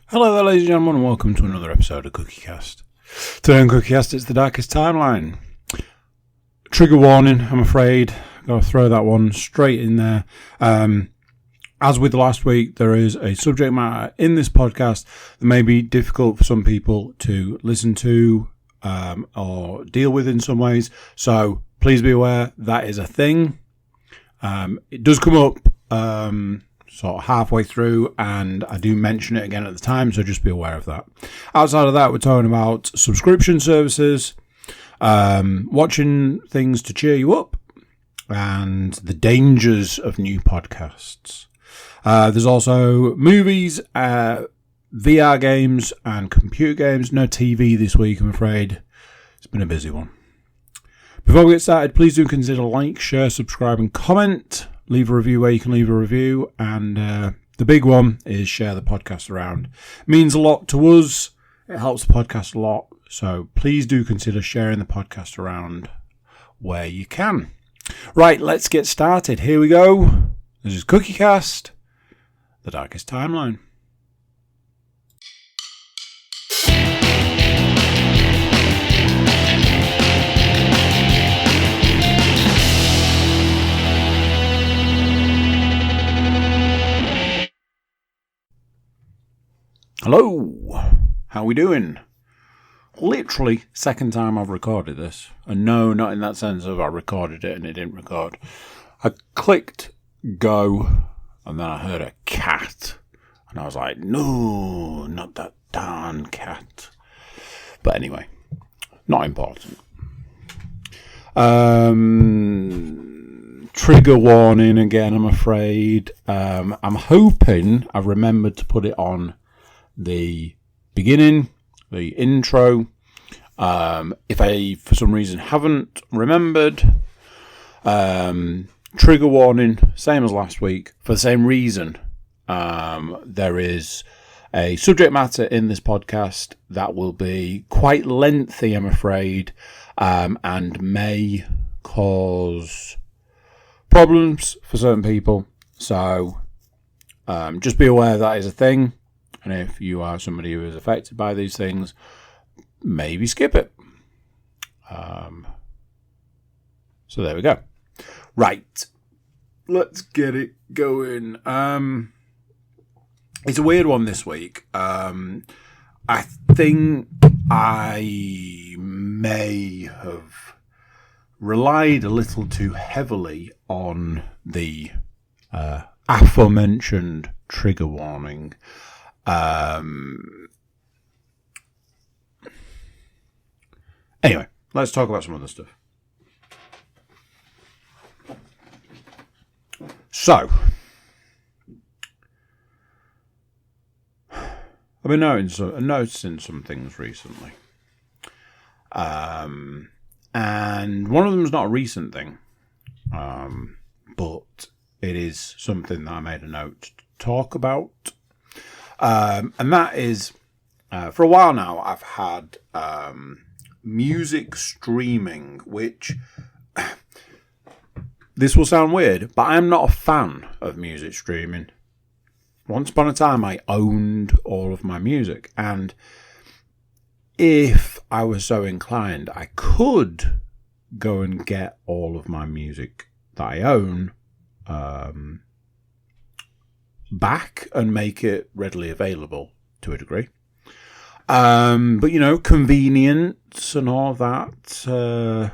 Hello there, ladies and gentlemen, and welcome to another episode of CookieCast. Today on CookieCast, it's the Darkest Timeline. Trigger warning, I'm afraid. Gotta throw that one straight in there. As with last week, there is a subject matter in this podcast that may be difficult for some people to listen to or deal with in some ways. So please be aware that is a thing. It does come up sort of halfway through, and I do mention it again at the time, so just be aware of that. Outside of that, we're talking about subscription services, watching things to cheer you up, and the dangers of new podcasts. There's also movies, VR games, and computer games. No TV this week, I'm afraid. It's been a busy one. Before we get started, please do consider like, share, subscribe, and comment. Leave a review where you can leave a review. And the big one is share the podcast around. It means a lot to us. It helps the podcast a lot. So please do consider sharing the podcast around where you can. Right, let's get started. Here we go. This is CookieCast, the Darkest Timeline. Hello, how we doing? Literally second time I've recorded this. And no, not in that sense of I recorded it and it didn't record. I clicked go and then I heard a cat. And I was like, no, not that darn cat. But anyway, not important. Trigger warning again, I'm afraid. I'm hoping I've remembered to put it on the beginning, the intro. If I, for some reason, haven't remembered, trigger warning, same as last week, for the same reason. There is a subject matter in this podcast that will be quite lengthy, I'm afraid, and may cause problems for certain people. So just be aware that is a thing. And if you are somebody who is affected by these things, maybe skip it. So there we go. Right. Let's get it going. It's a weird one this week. I think I may have relied a little too heavily on the aforementioned trigger warning. Anyway, let's talk about some other stuff. So, I've been noticing some things recently. And one of them is not a recent thing, but it is something that I made a note to talk about. And that is, for a while now, I've had music streaming, which, this will sound weird, but I'm not a fan of music streaming. Once upon a time, I owned all of my music, and if I was so inclined, I could go and get all of my music that I own back and make it readily available to a degree. But, you know, convenience and all that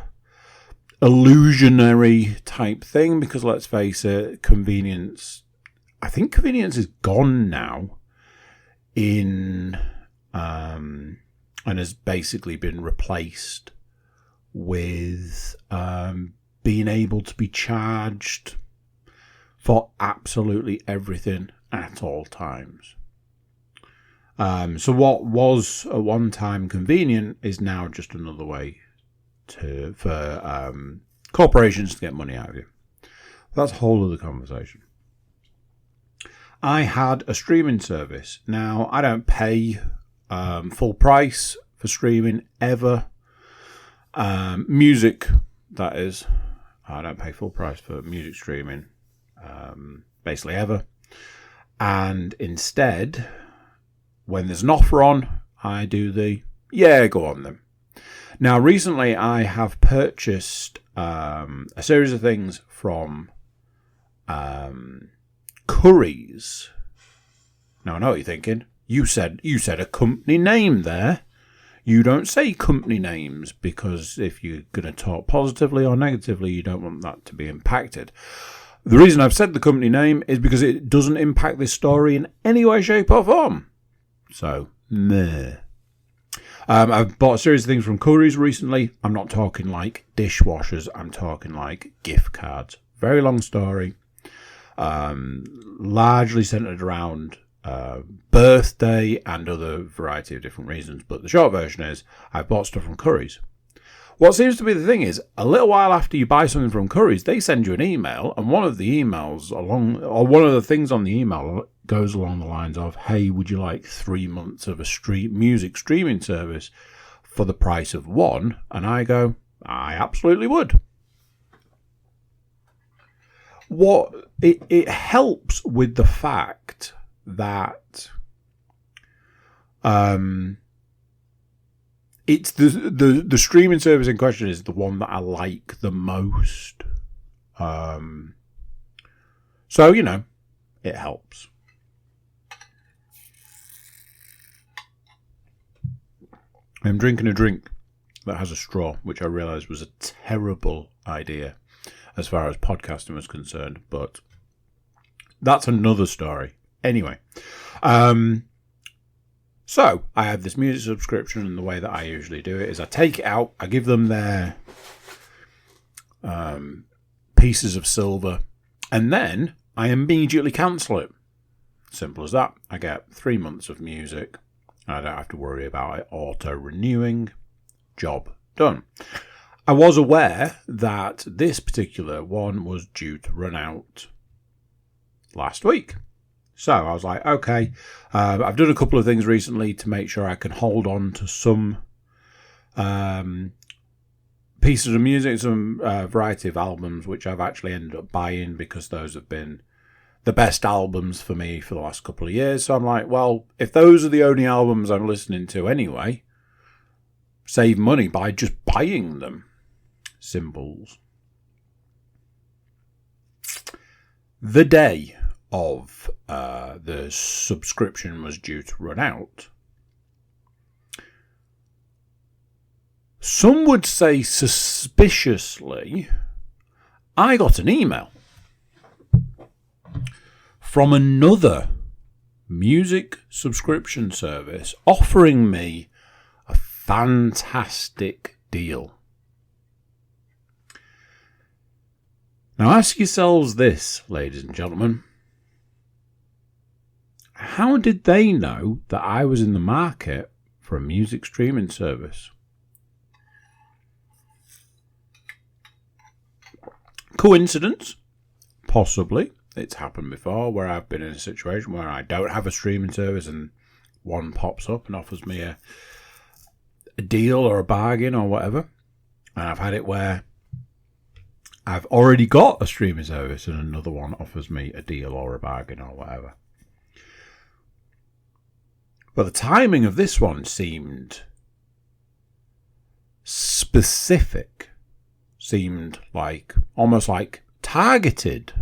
illusionary type thing, because let's face it, I think convenience is gone now and has basically been replaced with being able to be charged for absolutely everything at all times. So what was at one time convenient is now just another way for corporations to get money out of you. That's a whole other conversation. I had a streaming service. Now, I don't pay full price for streaming ever. Music, that is. I don't pay full price for music streaming basically ever. And instead, when there's an offer on, I do go on then. Now, recently I have purchased a series of things from Currys. Now, I know what you're thinking. You said a company name there. You don't say company names because if you're going to talk positively or negatively, you don't want that to be impacted. The reason I've said the company name is because it doesn't impact this story in any way, shape or form. So, meh. I've bought a series of things from Currys recently. I'm not talking like dishwashers. I'm talking like gift cards. Very long story. Largely centered around birthday and other variety of different reasons. But the short version is I've bought stuff from Currys. What seems to be the thing is, a little while after you buy something from Currys, they send you an email, and one of the things on the email goes along the lines of, hey, would you like 3 months of a music streaming service for the price of one? And I go, I absolutely would. It helps with the fact that it's the streaming service in question is the one that I like the most. So, it helps. I'm drinking a drink that has a straw, which I realised was a terrible idea as far as podcasting was concerned, but that's another story. Anyway, so I have this music subscription, and the way that I usually do it is I take it out, I give them their pieces of silver, and then I immediately cancel it. Simple as that. I get 3 months of music. I don't have to worry about it auto-renewing. Job done. I was aware that this particular one was due to run out last week. So I was like, okay, I've done a couple of things recently to make sure I can hold on to some pieces of music, some variety of albums, which I've actually ended up buying because those have been the best albums for me for the last couple of years. So I'm like, well, if those are the only albums I'm listening to anyway, save money by just buying them. Symbols. The day of the subscription was due to run out. Some would say suspiciously, I got an email from another music subscription service offering me a fantastic deal. Now ask yourselves this, ladies and gentlemen. How did they know that I was in the market for a music streaming service? Coincidence? Possibly. It's happened before where I've been in a situation where I don't have a streaming service and one pops up and offers me a deal or a bargain or whatever. And I've had it where I've already got a streaming service and another one offers me a deal or a bargain or whatever. But the timing of this one seemed specific, seemed like almost like targeted.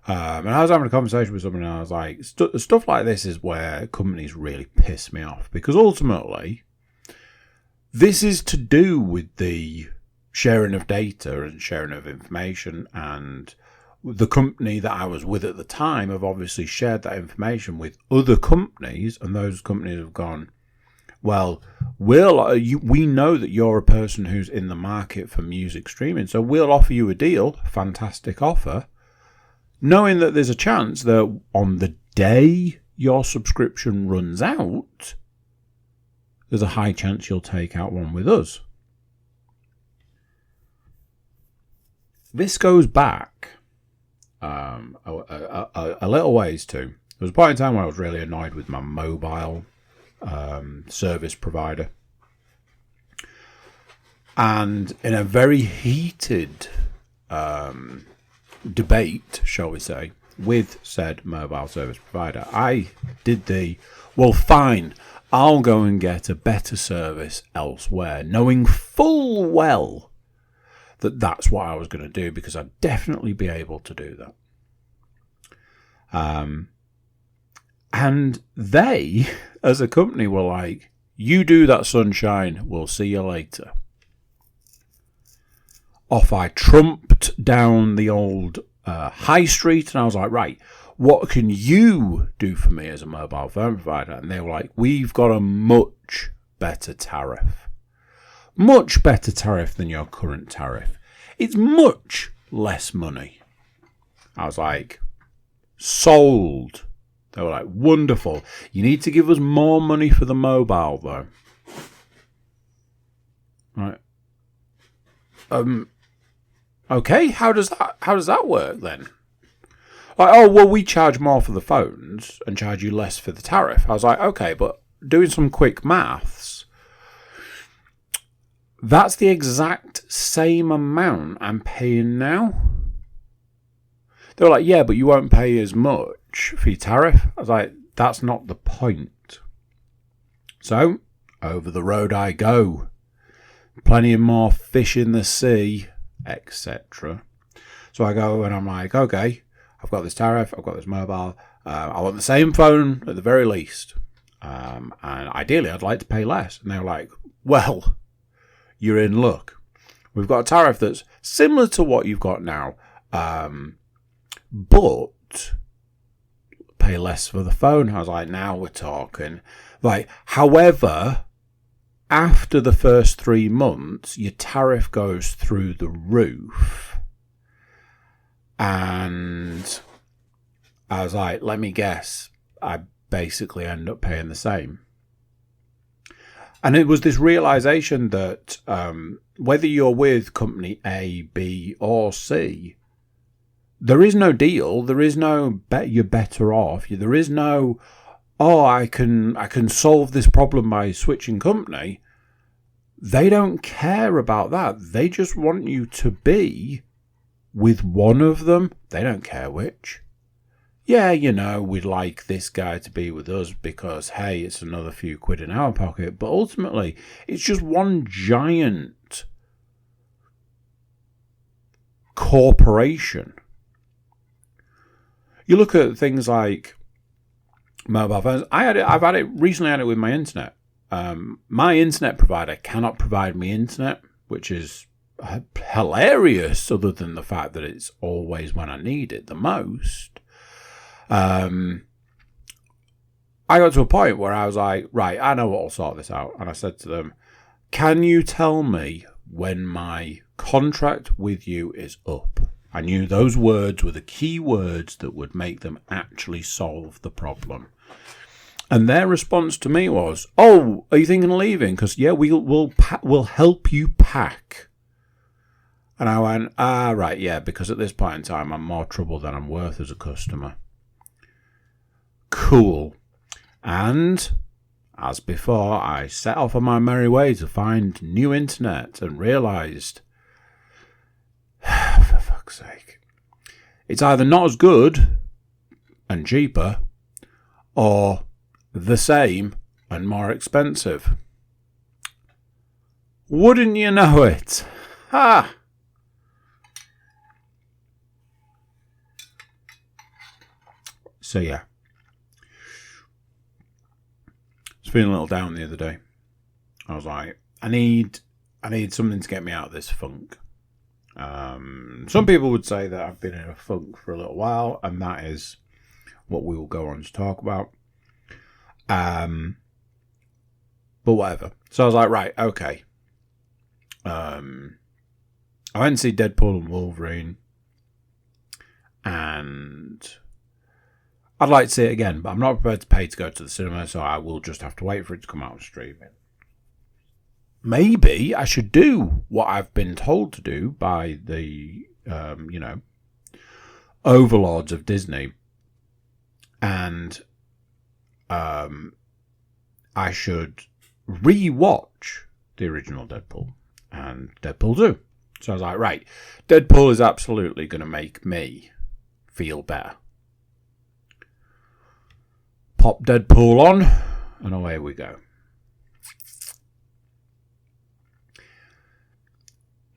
And I was having a conversation with someone and I was like, stuff like this is where companies really piss me off, because ultimately this is to do with the sharing of data and sharing of information, and the company that I was with at the time have obviously shared that information with other companies, and those companies have gone, well, we know that you're a person who's in the market for music streaming, so we'll offer you a deal, fantastic offer, knowing that there's a chance that on the day your subscription runs out, there's a high chance you'll take out one with us. This goes back a little ways too. There was a point in time where I was really annoyed with my mobile service provider. And in a very heated debate, shall we say, with said mobile service provider. I did well, fine, I'll go and get a better service elsewhere, knowing full well that that's what I was going to do, because I'd definitely be able to do that. And they, as a company, were like, you do that, sunshine, we'll see you later. Off I trumped down the old high street, and I was like, right, what can you do for me as a mobile phone provider? And they were like, we've got a much better tariff. Much better tariff than your current tariff. It's much less money. I was like, sold. They were like, wonderful. You need to give us more money for the mobile, though. Right. Okay, how does that work then? Like, oh, well, we charge more for the phones and charge you less for the tariff. I was like, okay, but doing some quick maths, that's the exact same amount I'm paying now. They were like, yeah, but you won't pay as much for your tariff. I was like, that's not the point. So, over the road I go. Plenty of more fish in the sea, etc. So I go and I'm like, okay, I've got this tariff, I've got this mobile. I want the same phone at the very least. And ideally, I'd like to pay less. And they were like, well, you're in luck. We've got a tariff that's similar to what you've got now. But pay less for the phone. I was like, now we're talking. Like, however, after the first 3 months, your tariff goes through the roof. And I was like, let me guess, I basically end up paying the same. And it was this realization that whether you're with company A, B, or C, there is no deal. There is no you're better off. There is no, oh, I can solve this problem by switching company. They don't care about that. They just want you to be with one of them. They don't care which. Yeah, we'd like this guy to be with us because, hey, it's another few quid in our pocket. But ultimately, it's just one giant corporation. You look at things like mobile phones. Recently had it with my internet. My internet provider cannot provide me internet, which is hilarious, other than the fact that it's always when I need it the most. I got to a point where I was like, right, I know what will sort this out. And I said to them, can you tell me when my contract with you is up? I knew those words were the key words that would make them actually solve the problem. And their response to me was, oh, are you thinking of leaving? Because, yeah, we'll help you pack. And I went, right, yeah, because at this point in time, I'm more trouble than I'm worth as a customer. Cool. And, as before, I set off on my merry way to find new internet and realised, for fuck's sake, it's either not as good and cheaper, or the same and more expensive. Wouldn't you know it? Ha! So yeah. I was feeling a little down the other day. I was like, I need something to get me out of this funk. Some people would say that I've been in a funk for a little while, and that is what we will go on to talk about. But whatever. So I was like, right, okay. I went to see Deadpool and Wolverine, and I'd like to see it again, but I'm not prepared to pay to go to the cinema, so I will just have to wait for it to come out on streaming. Maybe I should do what I've been told to do by the, overlords of Disney, and I should re-watch the original Deadpool and Deadpool 2. So I was like, right, Deadpool is absolutely going to make me feel better. Pop Deadpool on, and away we go.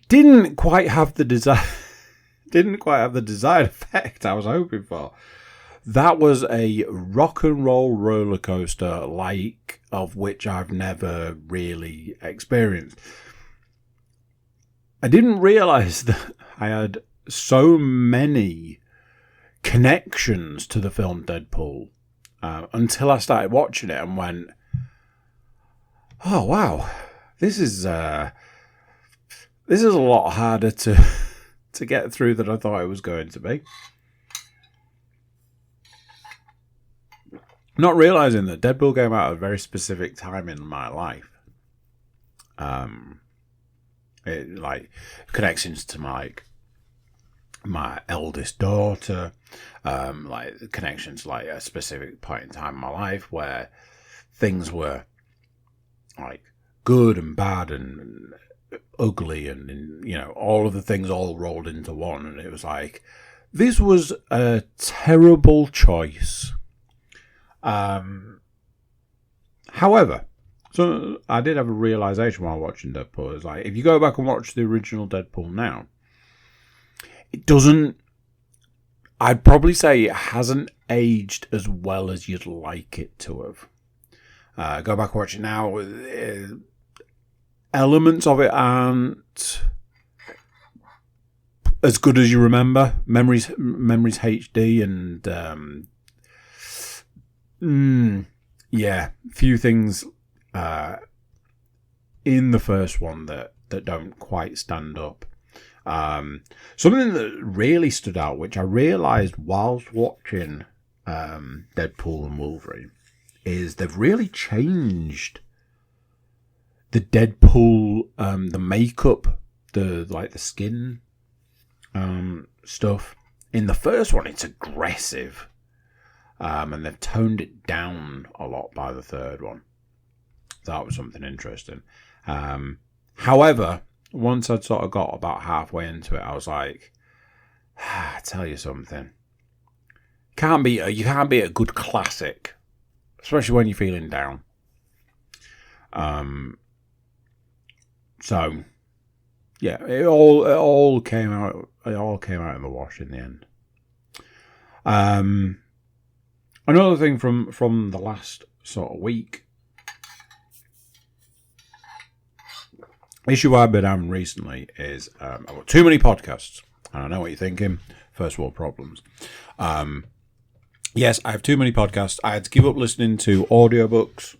Didn't quite have the desired effect I was hoping for. That was a rock and roll roller coaster like of which I've never really experienced. I didn't realise that I had so many connections to the film Deadpool until I started watching it and went, oh wow, this is a lot harder to get through than I thought it was going to be. Not realising that Deadpool came out at a very specific time in my life. It connections to my eldest daughter, connections to a specific point in time in my life where things were good and bad and ugly and all of the things all rolled into one, and it was this was a terrible choice. However, so I did have a realization while watching Deadpool. It's if you go back and watch the original Deadpool now, it doesn't. I'd probably say it hasn't aged as well as you'd like it to have. Go back and watch it now. Elements of it aren't as good as you remember. Memories HD and few things in the first one that don't quite stand up. Something that really stood out, which I realised whilst watching Deadpool and Wolverine, is they've really changed the Deadpool, the makeup, the skin stuff. In the first one, it's aggressive. And they've toned it down a lot by the third one. That was something interesting. However, once I'd sort of got about halfway into it, I was I tell you something. You can't beat a good classic, especially when you're feeling down. So yeah, it all came out. It all came out in the wash in the end. Another thing from the last sort of week, issue I've been having recently is I've got too many podcasts, and I know what you're thinking. First world problems. Yes, I have too many podcasts. I had to give up listening to audiobooks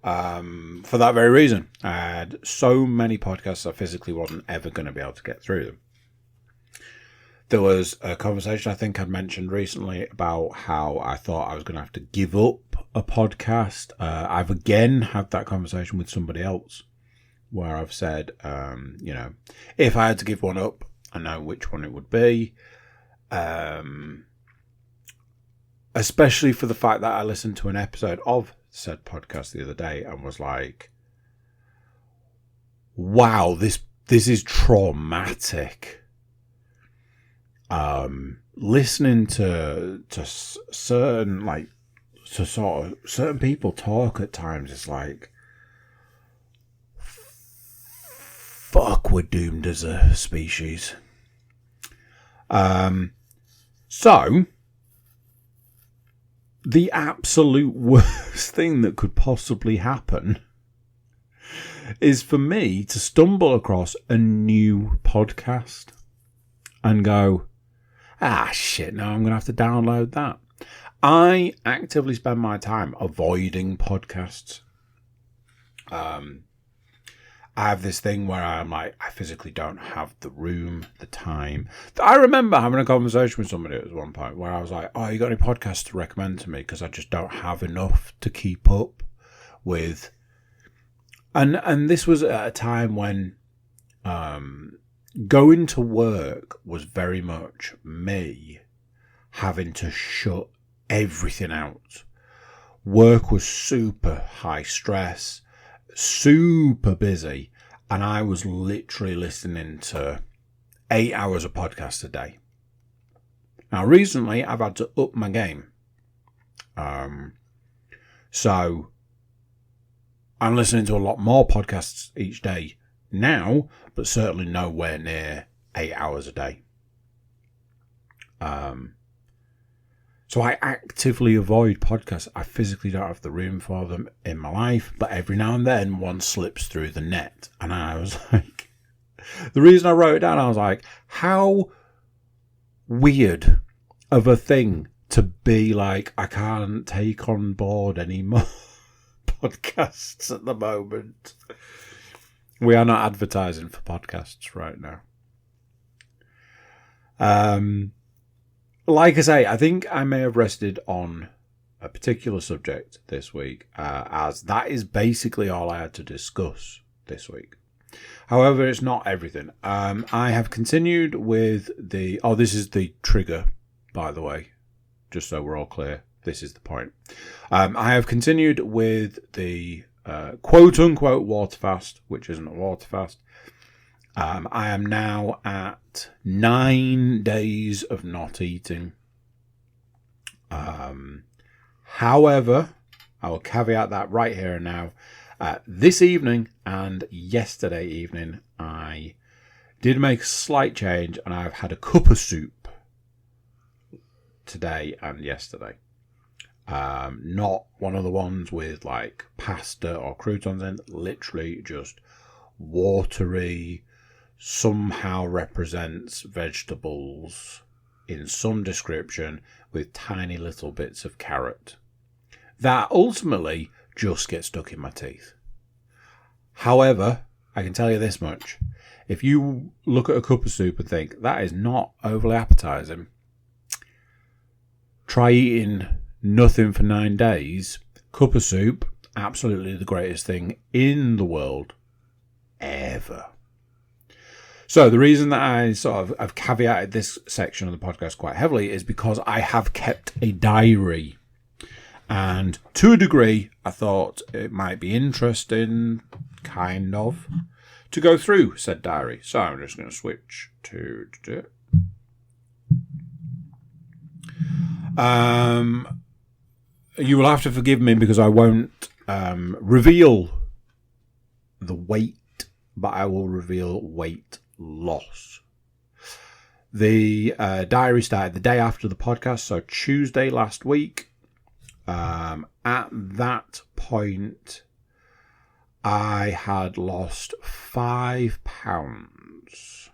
for that very reason. I had so many podcasts I physically wasn't ever going to be able to get through them. There was a conversation I think I'd mentioned recently about how I thought I was going to have to give up a podcast. I've again had that conversation with somebody else where I've said, if I had to give one up, I know which one it would be. Especially for the fact that I listened to an episode of said podcast the other day and was wow, this is traumatic. Listening to certain certain people talk at times, it's fuck, we're doomed as a species. So the absolute worst thing that could possibly happen is for me to stumble across a new podcast and go, shit, now I'm going to have to download that. I actively spend my time avoiding podcasts. I have this thing where I'm I physically don't have the room, the time. I remember having a conversation with somebody at one point where I was you got any podcasts to recommend to me? Because I just don't have enough to keep up with. And this was at a time when going to work was very much me having to shut everything out. Work was super high stress, super busy, and I was literally listening to 8 hours of podcast a day. Now, recently, I've had to up my game. So I'm listening to a lot more podcasts each day now, but certainly nowhere near 8 hours a day. So I actively avoid podcasts. I physically don't have the room for them in my life, but every now and then one slips through the net. And I was like, the reason I wrote it down, I was like, how weird of a thing to be like, I can't take on board any more podcasts at the moment. We are not advertising for podcasts right now. Like I say, I think I may have rested on a particular subject this week, as that is basically all I had to discuss this week. However, it's not everything. I have continued with the... Oh, this is the trigger, by the way, just so we're all clear. This is the point. I have continued with the quote-unquote water fast, which isn't a water fast. I am now at 9 days of not eating. However, I will caveat that right here and now. This evening and yesterday evening, I did make a slight change, and I've had a cup of soup today and yesterday. Not one of the ones with like pasta or croutons in, literally just watery, somehow represents vegetables in some description with tiny little bits of carrot. That ultimately just gets stuck in my teeth. However, I can tell you this much. If you look at a cup of soup and think, that is not overly appetizing, try eating nothing for 9 days. Cup of soup, absolutely the greatest thing in the world ever. So the reason that I've caveated this section of the podcast quite heavily is because I have kept a diary. And to a degree, I thought it might be interesting, kind of, to go through said diary. So I'm just going to switch to... You will have to forgive me because I won't reveal the weight, but I will reveal weight loss. The diary started the day after the podcast, so Tuesday last week. At that point, I had lost 5 pounds.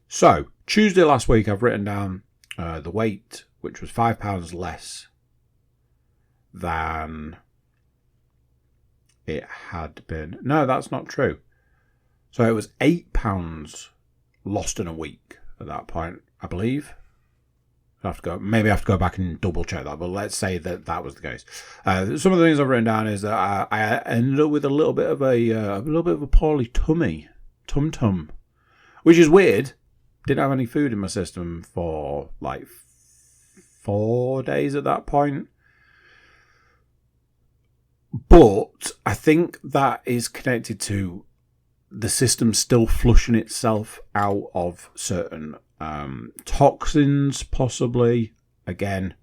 So Tuesday last week, I've written down the weight, which was 5 pounds less than it had been. No, that's not true. So it was 8 pounds lost in a week at that point, I believe. I have to go back and double check that, but let's say that was the case. Some of the things I've written down is that I ended up with a little bit of a poorly tum, which is weird. Didn't have any food in my system for like 4 days at that point. But I think that is connected to the system still flushing itself out of certain toxins, possibly. Again,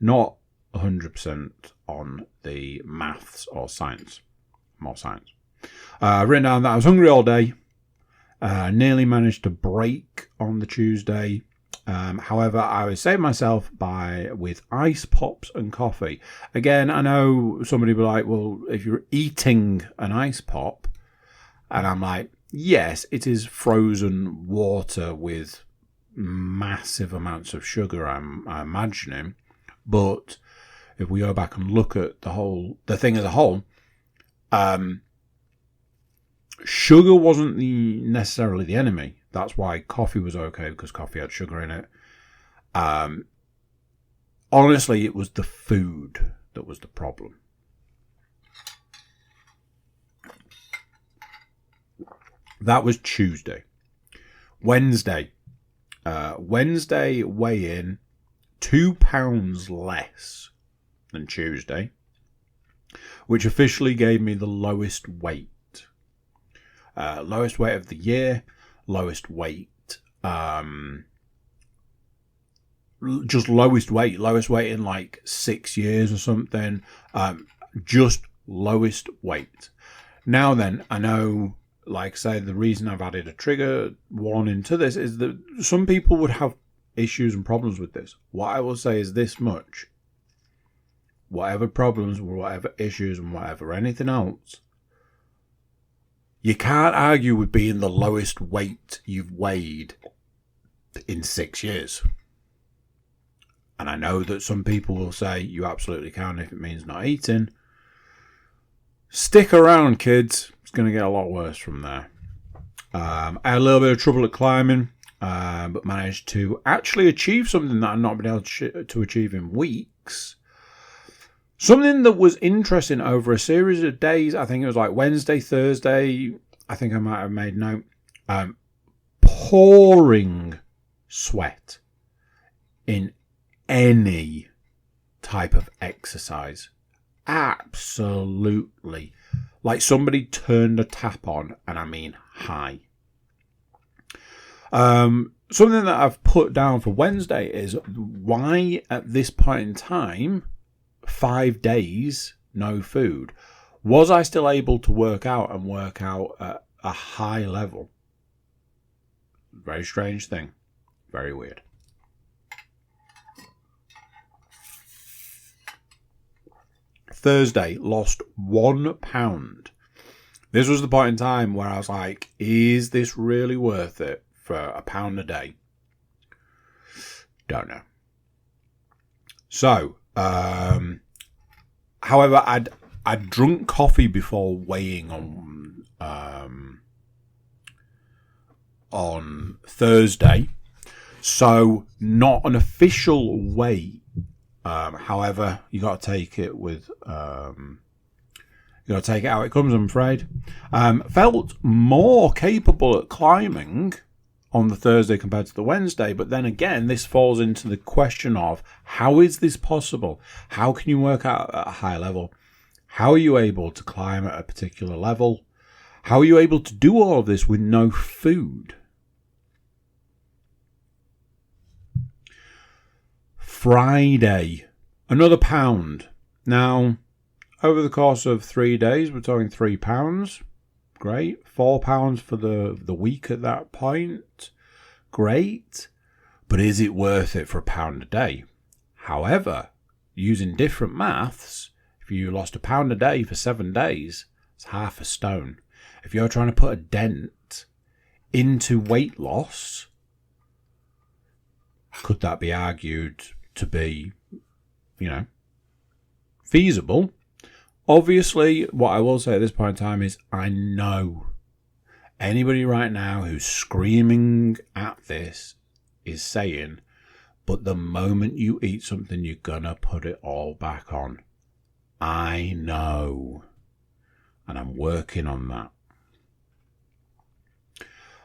not 100% on the maths or science. More science. Written down that I was hungry all day. Nearly managed to break on the Tuesday. However, I was saving myself with ice pops and coffee. Again, I know somebody will be like, well, if you're eating an ice pop, and I'm like, yes, it is frozen water with massive amounts of sugar, I'm imagining. But if we go back and look at the thing as a whole, sugar wasn't necessarily the enemy. That's why coffee was okay, because coffee had sugar in it. Honestly, it was the food that was the problem. That was Tuesday. Wednesday weigh-in, 2 pounds less than Tuesday, which officially gave me the lowest weight. Lowest weight of the year, lowest weight just lowest weight in like 6 years or something. Just lowest weight. Now then, I know, like I say, the reason I've added a trigger warning to this is that some people would have issues and problems with this. What I will say is this much. Whatever problems, whatever issues, and whatever anything else, you can't argue with being the lowest weight you've weighed in 6 years. And I know that some people will say you absolutely can if it means not eating. Stick around, kids. It's going to get a lot worse from there. I had a little bit of trouble at climbing, but managed to actually achieve something that I've not been able to achieve in weeks. Something that was interesting over a series of days. I think it was like Wednesday, Thursday. I think I might have made note. Pouring sweat in any type of exercise. Absolutely. Like somebody turned a tap on, and I mean high. Something that I've put down for Wednesday is why at this point in time, 5 days, no food. Was I still able to work out at a high level? Very strange thing. Very weird. Thursday, lost 1 pound. This was the point in time where I was like, is this really worth it for £1 a day? Don't know. So, however, I'd drunk coffee before weighing on Thursday, so not an official weigh. However, you got to take it with you got to take it how it comes, I'm afraid. Felt more capable at climbing on the Thursday compared to the Wednesday, but then again, this falls into the question of how is this possible? How can you work out at a high level? How are you able to climb at a particular level? How are you able to do all of this with no food? Friday, another £1. Now, over the course of 3 days, we're talking £3. Great. £4 for the week at that point. Great. But is it worth it for £1 a day? However, using different maths, if you lost £1 a day for 7 days, it's half a stone. If you're trying to put a dent into weight loss, could that be argued to be, feasible? Obviously, what I will say at this point in time is I know anybody right now who's screaming at this is saying, but the moment you eat something, you're going to put it all back on. I know. And I'm working on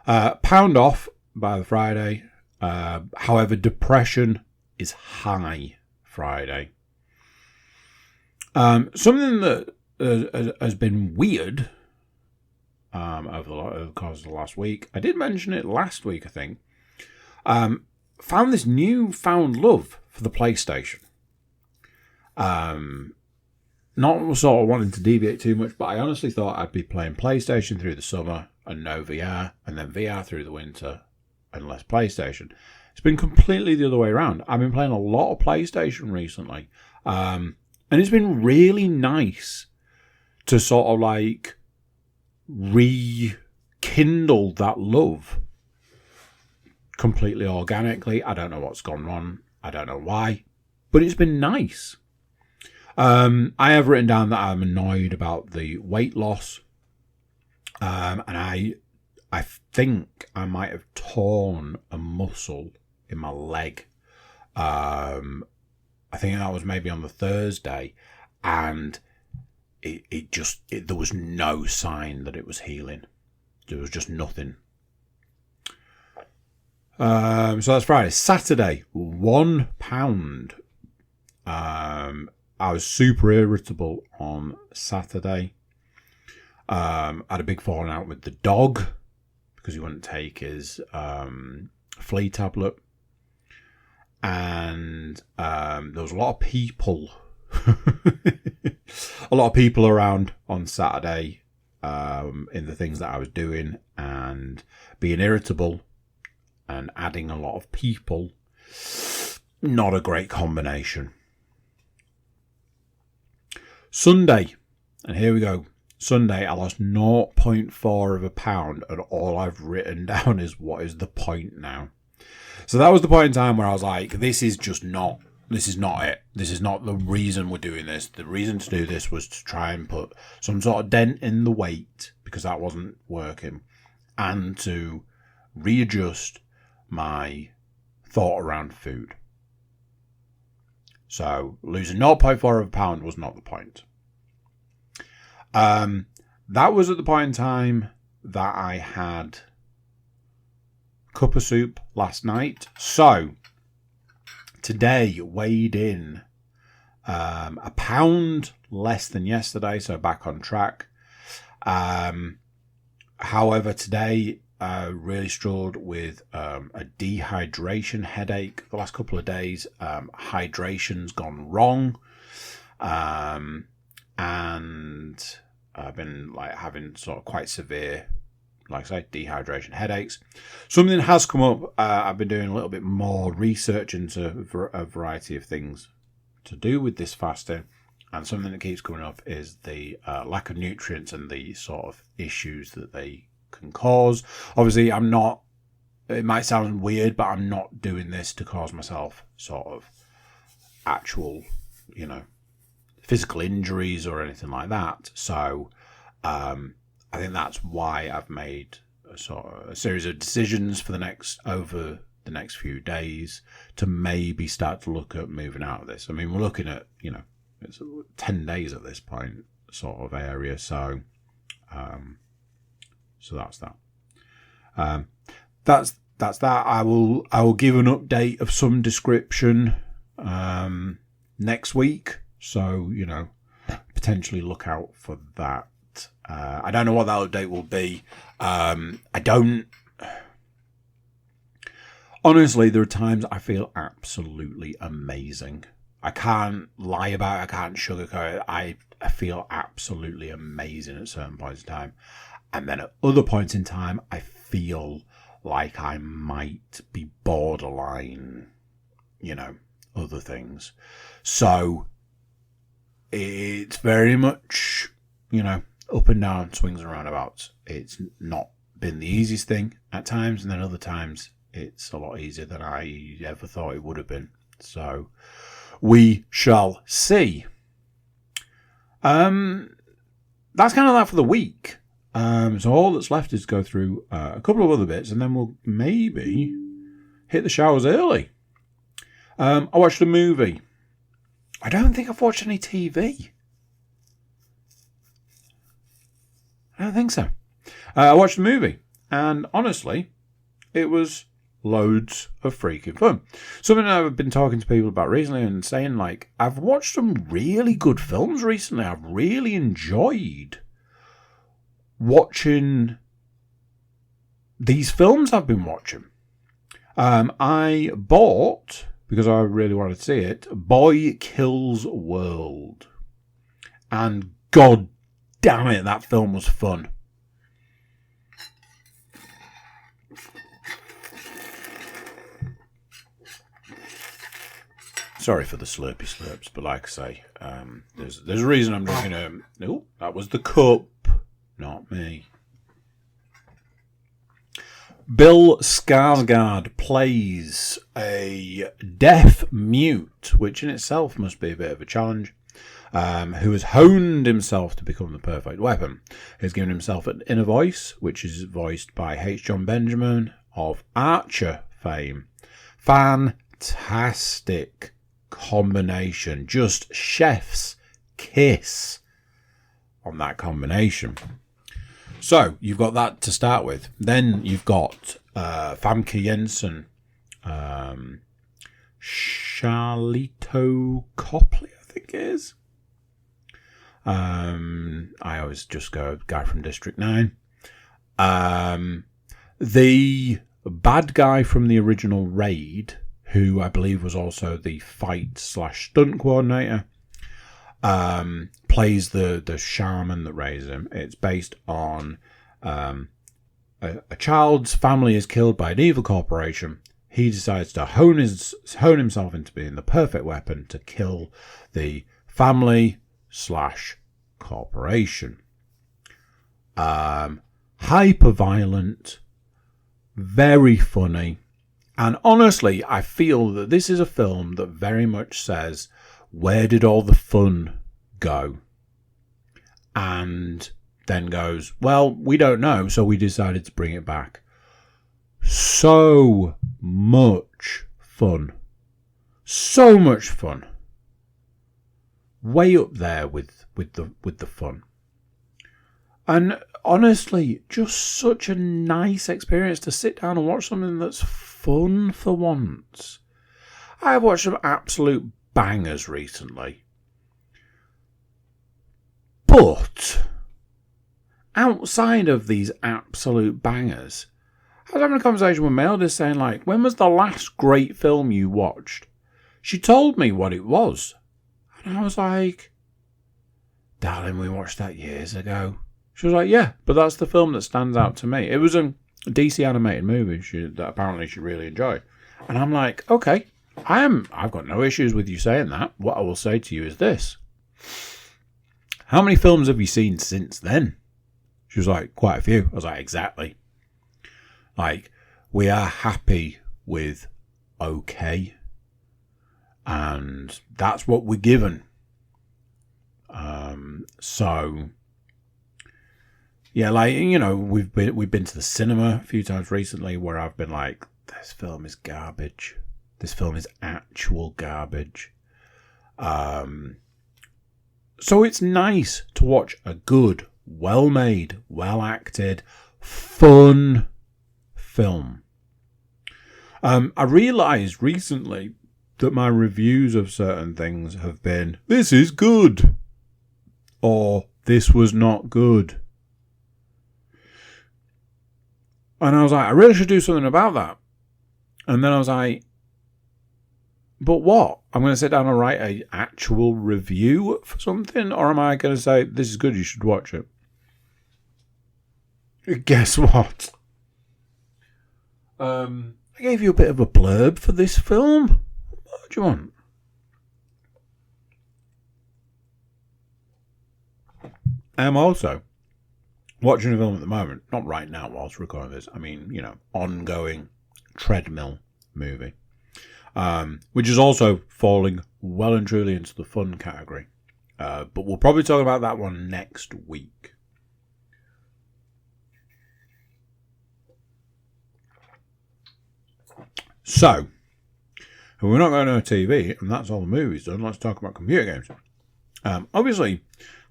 that. Pound off by the Friday. However, depression is high Friday. Something that has been weird over the course of the last week. I did mention it last week, I think. Found this newfound love for the PlayStation. Not sort of wanting to deviate too much, but I honestly thought I'd be playing PlayStation through the summer and no VR, and then VR through the winter and less PlayStation. It's been completely the other way around. I've been playing a lot of PlayStation recently. And it's been really nice to sort of like rekindle that love completely organically. I don't know what's gone wrong. I don't know why, but it's been nice. I have written down that I'm annoyed about the weight loss. And I think I might have torn a muscle in my leg. I think that was maybe on the Thursday, and there was no sign that it was healing. There was just nothing. So that's Friday. Saturday, £1. I was super irritable on Saturday. Had a big falling out with the dog because he wouldn't take his flea tablet. and there was a lot of people, around on Saturday in the things that I was doing, and being irritable and adding a lot of people. Not a great combination. Sunday, and here we go. Sunday, I lost 0.4 of a pound, and all I've written down is what is the point now. So that was the point in time where I was like, this is not it. This is not the reason we're doing this. The reason to do this was to try and put some sort of dent in the weight, because that wasn't working, and to readjust my thought around food. So losing 0.4 of a pound was not the point. That was at the point in time that I had a cup of soup last night. So today weighed in a pound less than yesterday, so back on track. However, today I really struggled with a dehydration headache the last couple of days. Hydration's gone wrong, and I've been having sort of quite severe, like I say, dehydration headaches. Something has come up. I've been doing a little bit more research into a variety of things to do with this fasting, and something that keeps coming up is the lack of nutrients and the sort of issues that they can cause. Obviously, it might sound weird, but I'm not doing this to cause myself sort of actual, physical injuries or anything like that. So I think that's why I've made a series of decisions over the next few days to maybe start to look at moving out of this. I mean, we're looking at, it's 10 days at this point sort of area. So that's that. That's that. I will give an update of some description next week. So, potentially look out for that. I don't know what that update will be. Honestly, there are times I feel absolutely amazing. I can't lie about it. I can't sugarcoat it. I feel absolutely amazing at certain points in time. And then at other points in time, I feel like I might be borderline, other things. So it's very much, up and down, swings and roundabouts. It's not been the easiest thing at times, and then other times it's a lot easier than I ever thought it would have been. So we shall see. That's kind of that for the week. So all that's left is go through a couple of other bits, and then we'll maybe hit the showers early. I watched a movie. I don't think I've watched any TV. I don't think so. I watched a movie, and honestly, it was loads of freaking fun. Something I've been talking to people about recently and saying, I've watched some really good films recently. I've really enjoyed watching these films I've been watching. I bought, because I really wanted to see it, Boy Kills World. And god damn it, that film was fun. Sorry for the slurpy slurps, but like I say, there's a reason I'm drinking that was the cup, not me. Bill Skarsgård plays a deaf mute, which in itself must be a bit of a challenge, who has honed himself to become the perfect weapon. He's given himself an inner voice, which is voiced by H. John Benjamin of Archer fame. Fantastic combination. Just chef's kiss on that combination. So, you've got that to start with. Then you've got Famke Jensen, Charlito Copley, I think it is. I always just go guy from District 9. The bad guy from the original Raid, who I believe was also the fight/stunt coordinator, plays the shaman that raised him. It's based on a child's family is killed by an evil corporation. He decides to hone himself into being the perfect weapon to kill the family/corporation. Hyper violent, very funny, and honestly, I feel that this is a film that very much says, where did all the fun go? And then goes, well, we don't know, so we decided to bring it back. So much fun. So much fun. Way up there with the fun. And honestly, just such a nice experience to sit down and watch something that's fun for once. I've watched some absolute bangers recently. But outside of these absolute bangers, I was having a conversation with my eldest saying, like, when was the last great film you watched? She told me what it was. And I was like, darling, we watched that years ago. She was like, yeah, but that's the film that stands out to me. It was a DC animated movie that apparently she really enjoyed. And I'm like, okay, I've got no issues with you saying that. What I will say to you is this. How many films have you seen since then? She was like, quite a few. I was like, exactly. Like, we are happy with okay. And that's what we're given. So, yeah, like, you know, we've been to the cinema a few times recently where I've been like, this film is garbage. This film is actual garbage. So it's nice to watch a good, well-made, well-acted, fun film. I realised recently that my reviews of certain things have been, this is good, or this was not good. And I was like, I really should do something about that. And then I was like, but what? I'm going to sit down and write an actual review for something? Or am I going to say, this is good, you should watch it? Guess what? I gave you a bit of a blurb for this film. What do you want? I'm also watching a film at the moment. Not right now whilst recording this. I mean, you know, ongoing treadmill movie. Which is also falling well and truly into the fun category. But we'll probably talk about that one next week. So, if we're not going to a TV, and that's all the movies done, let's talk about computer games. Obviously,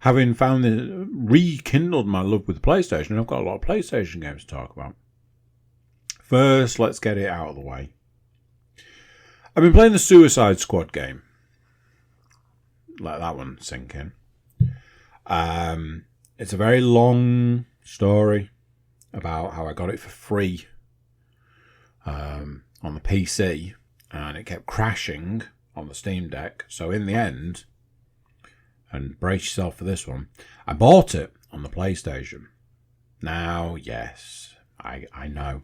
having rekindled my love with the PlayStation, I've got a lot of PlayStation games to talk about. First, let's get it out of the way. I've been playing the Suicide Squad game. Let that one sink in. It's a very long story about how I got it for free on the PC, and it kept crashing on the Steam Deck. So in the end, and brace yourself for this one, I bought it on the PlayStation. Now, yes, I know.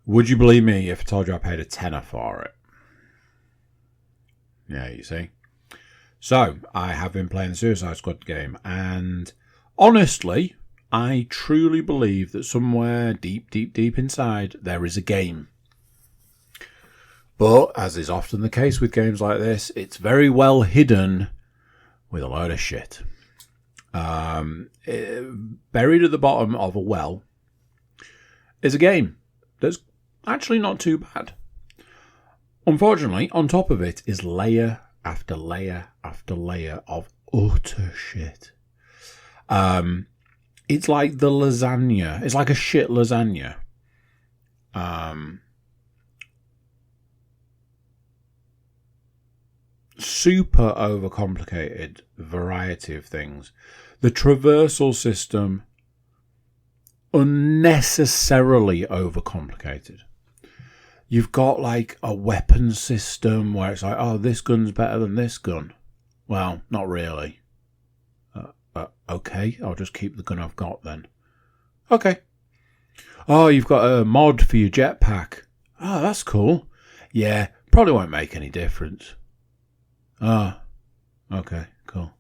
Would you believe me if I told you I paid a tenner for it? Yeah, you see. So, I have been playing the Suicide Squad game, and honestly, I truly believe that somewhere deep inside, there is a game. But, as is often the case with games like this, it's very well hidden with a load of shit. Buried at the bottom of a well is a game that's actually not too bad. Unfortunately, on top of it is layer after layer after layer of utter shit. It's like the lasagna. It's like a shit lasagna. Super overcomplicated variety of things. The traversal system, unnecessarily overcomplicated. You've got like a weapon system where it's like, oh, this gun's better than this gun. Well, not really. Okay, I'll just keep the gun I've got then. Okay. Oh, you've got a mod for your jetpack. Oh, that's cool. Yeah, probably won't make any difference. Oh, okay, cool.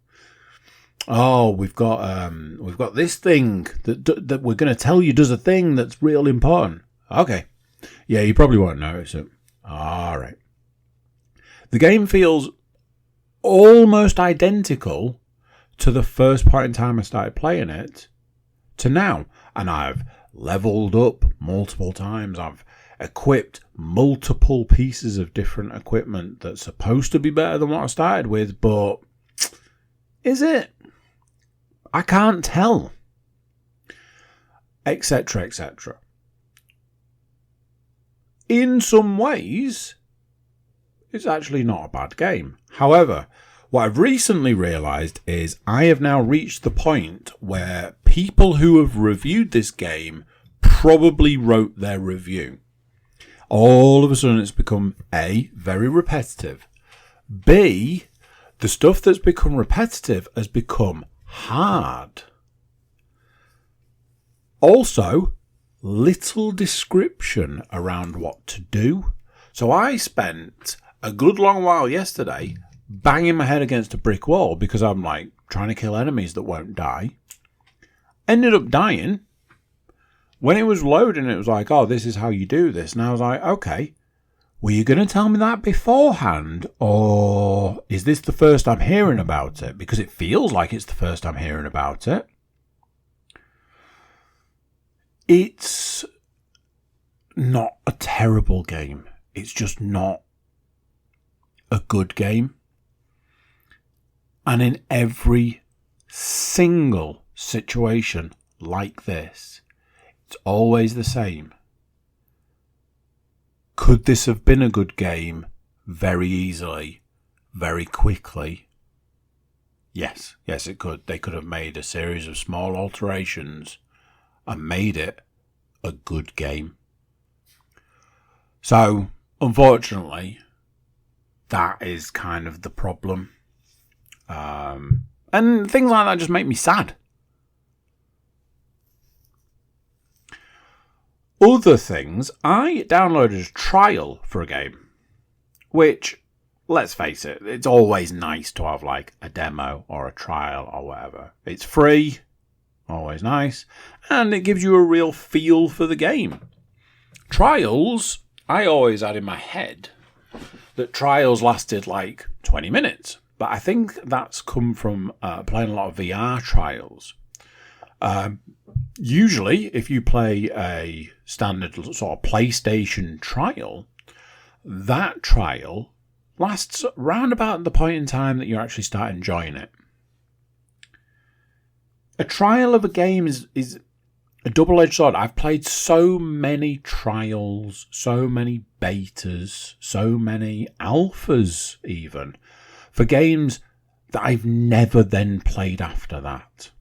Oh, we've got this thing that we're going to tell you does a thing that's real important. Okay. Yeah, you probably won't notice it. All right. The game feels almost identical to the first point in time I started playing it to now. And I've leveled up multiple times. I've equipped multiple pieces of different equipment that's supposed to be better than what I started with, but is it? I can't tell. Etc., etc. In some ways, it's actually not a bad game. However, what I've recently realised is I have now reached the point where people who have reviewed this game probably wrote their review. All of a sudden it's become A, very repetitive. B, the stuff that's become repetitive has become hard. Also, little description around what to do. So I spent a good long while yesterday banging my head against a brick wall because I'm like trying to kill enemies that won't die. Ended up dying. When it was loading, it was like, oh, this is how you do this. And I was like, okay, were you going to tell me that beforehand? Or is this the first I'm hearing about it? Because it feels like it's the first I'm hearing about it. It's not a terrible game. It's just not a good game. And in every single situation like this, it's always the same. Could this have been a good game very easily, very quickly? Yes, it could. They could have made a series of small alterations and made it a good game. So, unfortunately, that is kind of the problem. And things like that just make me sad. Other things, I downloaded a trial for a game, which, let's face it, it's always nice to have like a demo or a trial or whatever. It's free, always nice, and it gives you a real feel for the game. Trials, I always had in my head that trials lasted like 20 minutes, but I think that's come from playing a lot of VR trials. Usually, if you play a standard sort of PlayStation trial, that trial lasts round about the point in time that you actually start enjoying it. A trial of a game is a double-edged sword. I've played so many trials, so many betas, so many alphas even, for games that I've never then played after that.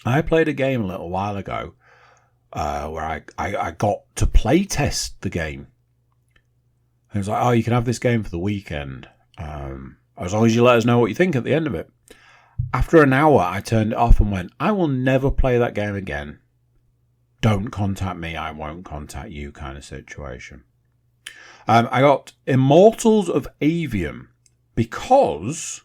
I played a game a little while ago where I got to play test the game. And it was like, oh, you can have this game for the weekend, as long as you let us know what you think at the end of it. After an hour, I turned it off and went, I will never play that game again. Don't contact me, I won't contact you kind of situation. I got Immortals of Avium because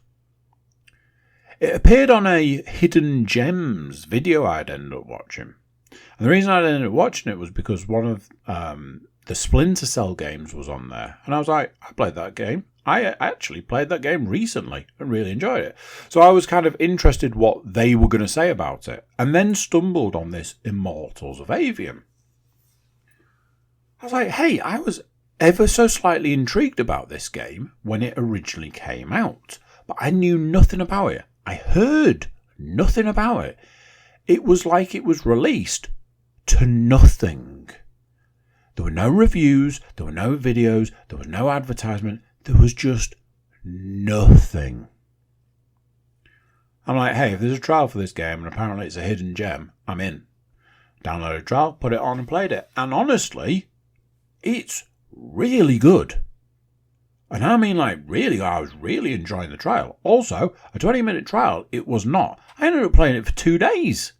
it appeared on a Hidden Gems video I'd ended up watching. And the reason I ended up watching it was because one of the Splinter Cell games was on there. And I was like, I played that game. I actually played that game recently and really enjoyed it. So I was kind of interested what they were going to say about it. And then stumbled on this Immortals of Avium. I was like, hey, I was ever so slightly intrigued about this game when it originally came out. But I knew nothing about it. I heard nothing about it. It was like it was released to nothing. There were no reviews, there were no videos, there was no advertisement, there was just nothing. I'm like, hey, if there's a trial for this game and apparently it's a hidden gem, I'm in. Downloaded a trial, put it on and played it. And honestly, it's really good. And I mean, like, really, I was really enjoying the trial. Also, a 20-minute trial, it was not. I ended up playing it for 2 days.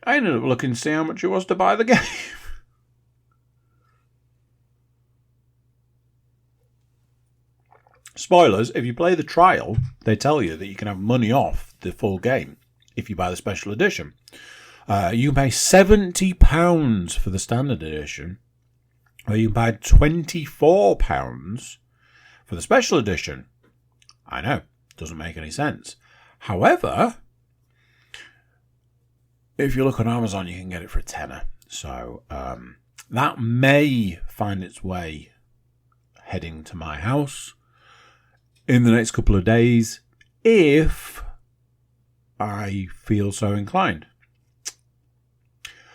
I ended up looking to see how much it was to buy the game. Spoilers, if you play the trial, they tell you that you can have money off the full game if you buy the special edition. You can pay £70 for the standard edition, or you can pay £24 for the special edition. I know, doesn't make any sense. However, if you look on Amazon, you can get it for a tenner. So that may find its way heading to my house in the next couple of days, if I feel so inclined.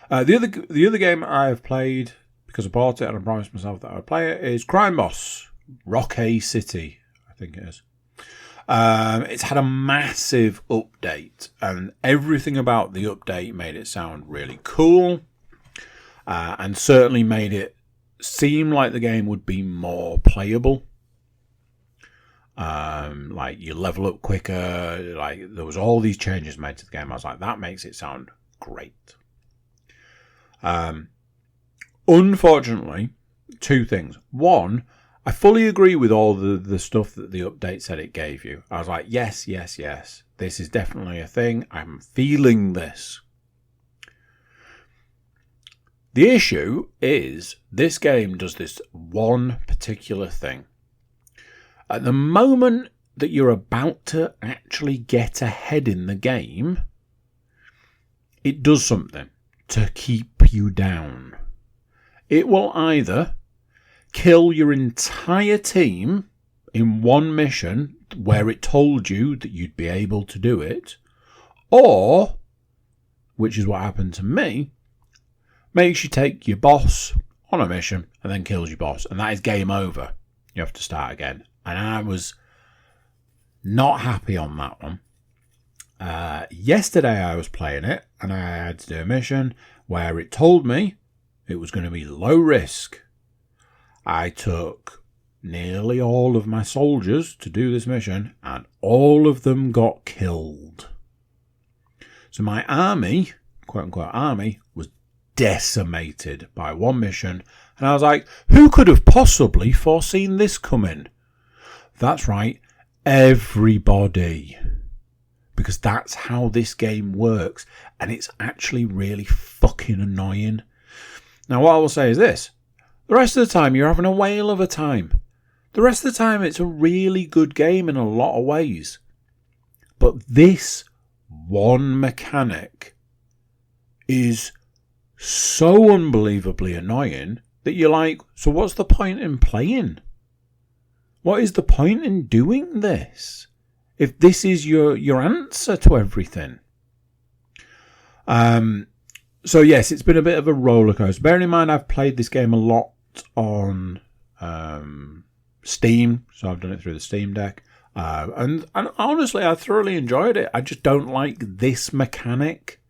The other game I've played, because I bought it and I promised myself that I would play it, is Crime Boss Rocky City, I think it is. It's had a massive update, and everything about the update made it sound really cool, and certainly made it seem like the game would be more playable. Like you level up quicker, like there was all these changes made to the game. I was like, that makes it sound great. Unfortunately, 2 things. One, I fully agree with all the stuff that the update said it gave you. I was like, yes, this is definitely a thing. I'm feeling this. The issue is this game does this one particular thing. At the moment that you're about to actually get ahead in the game, it does something to keep you down. It will either kill your entire team in one mission where it told you that you'd be able to do it, or, which is what happened to me, makes you take your boss on a mission and then kills your boss, and that is game over. You have to start again. And I was not happy on that one. Yesterday I was playing it and I had to do a mission where it told me it was going to be low risk. I took nearly all of my soldiers to do this mission and all of them got killed. So my army, quote unquote army, was decimated by one mission. And I was like, who could have possibly foreseen this coming? That's right, everybody. Because that's how this game works. And it's actually really fucking annoying. Now, what I will say is this. The rest of the time, you're having a whale of a time. The rest of the time, it's a really good game in a lot of ways. But this one mechanic is so unbelievably annoying that you're like, so what's the point in playing? What is the point in doing this? If this is your answer to everything. So yes, it's been a bit of a roller coaster. Bearing in mind, I've played this game a lot on Steam, so I've done it through the Steam Deck. And honestly, I thoroughly enjoyed it. I just don't like this mechanic.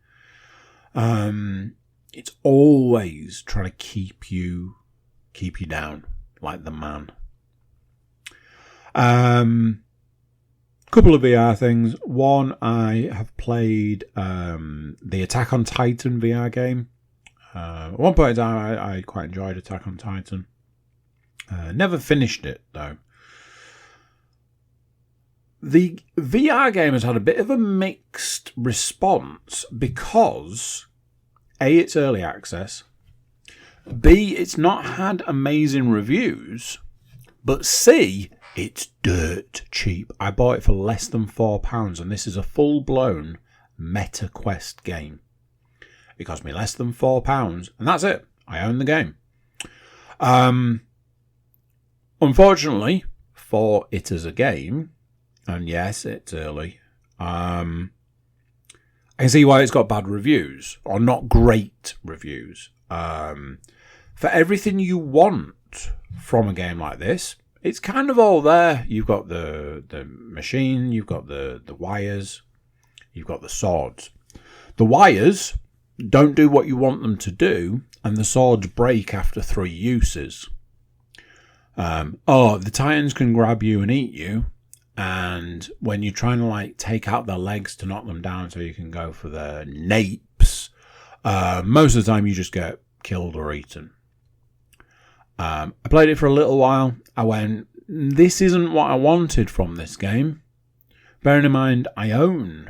It's always trying to keep you down, like the man. Couple of VR things. One, I have played the Attack on Titan VR game. At one point in time, I quite enjoyed Attack on Titan. Never finished it, though. The VR game has had a bit of a mixed response because, A, it's early access. B, it's not had amazing reviews. But C, it's dirt cheap. I bought it for less than £4, and this is a full-blown MetaQuest game. It cost me less than £4, and that's it. I own the game. Unfortunately, for it as a game, and yes, it's early, I can see why it's got bad reviews, or not great reviews. For everything you want from a game like this, it's kind of all there. You've got the machine, you've got the wires, you've got the swords. The wires, don't do what you want them to do, and the swords break after 3 uses. The Titans can grab you and eat you, and when you're trying to take out their legs to knock them down so you can go for the napes, most of the time you just get killed or eaten. I played it for a little while. I went, this isn't what I wanted from this game. Bearing in mind, I own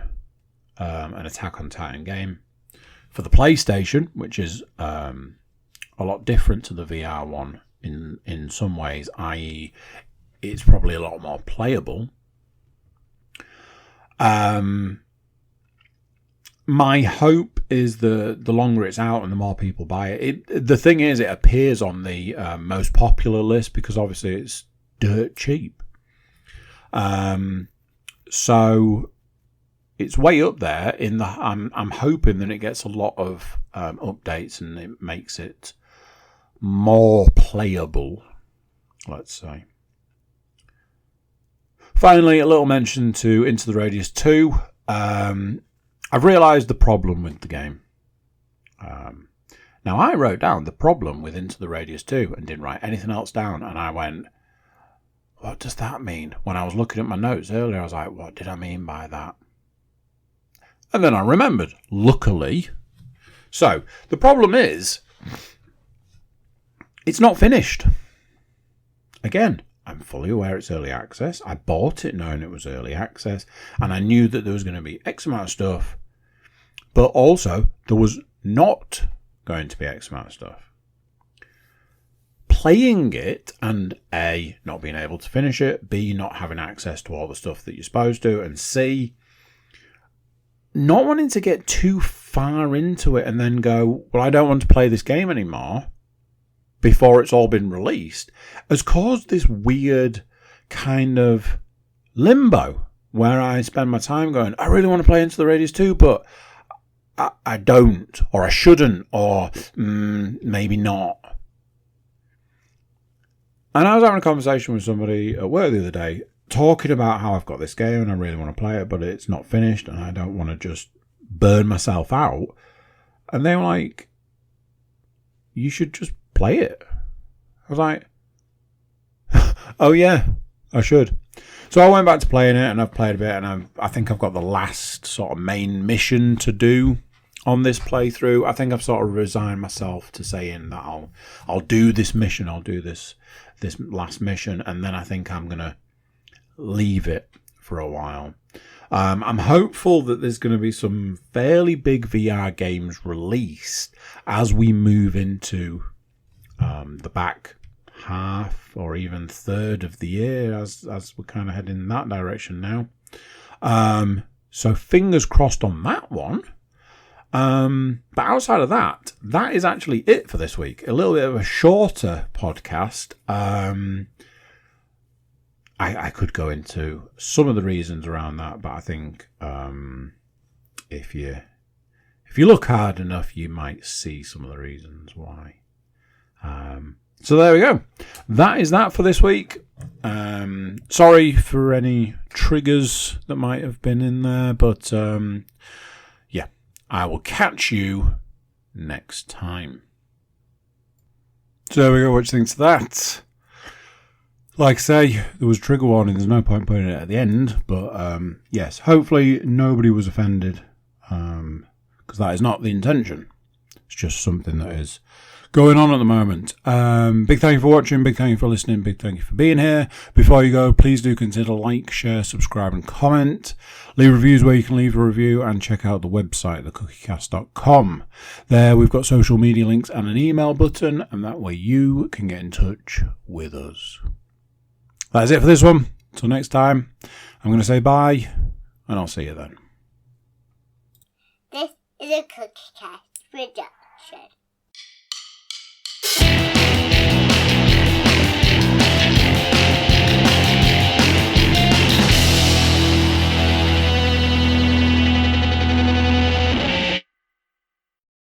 an Attack on Titan game for the PlayStation, which is a lot different to the VR one in some ways, i.e. it's probably a lot more playable. My hope is the longer it's out and the more people buy it. The thing is, it appears on the most popular list because obviously it's dirt cheap. So it's way up there in the. I'm hoping that it gets a lot of updates and it makes it more playable, let's say. Finally, a little mention to Into the Radius 2. I've realised the problem with the game. Now, I wrote down the problem with Into the Radius 2 and didn't write anything else down. And I went, what does that mean? When I was looking at my notes earlier, I was like, what did I mean by that? And then I remembered, luckily. So, the problem is, it's not finished. Again, I'm fully aware it's early access. I bought it knowing it was early access, and I knew that there was going to be X amount of stuff, but also there was not going to be X amount of stuff. Playing it and A, not being able to finish it, B, not having access to all the stuff that you're supposed to, and C, not wanting to get too far into it and then go, well, I don't want to play this game anymore before it's all been released, has caused this weird kind of limbo where I spend my time going, I really want to play Into the Radius 2, but I don't, or I shouldn't, or maybe not. And I was having a conversation with somebody at work the other day, talking about how I've got this game and I really want to play it, but it's not finished and I don't want to just burn myself out. And they were like, you should just play it. I was like, oh yeah, I should. So I went back to playing it and I've played a bit, and I think I've got the last sort of main mission to do on this playthrough. I think I've sort of resigned myself to saying that I'll do this mission, I'll do this last mission, and then I think I'm gonna leave it for a while. I'm hopeful that there's going to be some fairly big VR games released as we move into the back half or even third of the year, as we're kind of heading in that direction now. So fingers crossed on that one. But outside of that is actually it for this week. A little bit of a shorter podcast. I could go into some of the reasons around that, but I think if you look hard enough, you might see some of the reasons why. So there we go. That is that for this week. Sorry for any triggers that might have been in there, but yeah, I will catch you next time. So there we go. What do you think of that? Like I say, there was trigger warning. There's no point putting it at the end, but yes, hopefully nobody was offended, because that is not the intention. It's just something that is going on at the moment. Big thank you for watching, big thank you for listening, big thank you for being here. Before you go, please do consider like, share, subscribe and comment. Leave reviews where you can leave a review, and check out the website, thecookiecast.com. There we've got social media links and an email button, and that way you can get in touch with us. That's it for this one. Until next time, I'm going to say bye, and I'll see you then. This is a Cookie Cast production.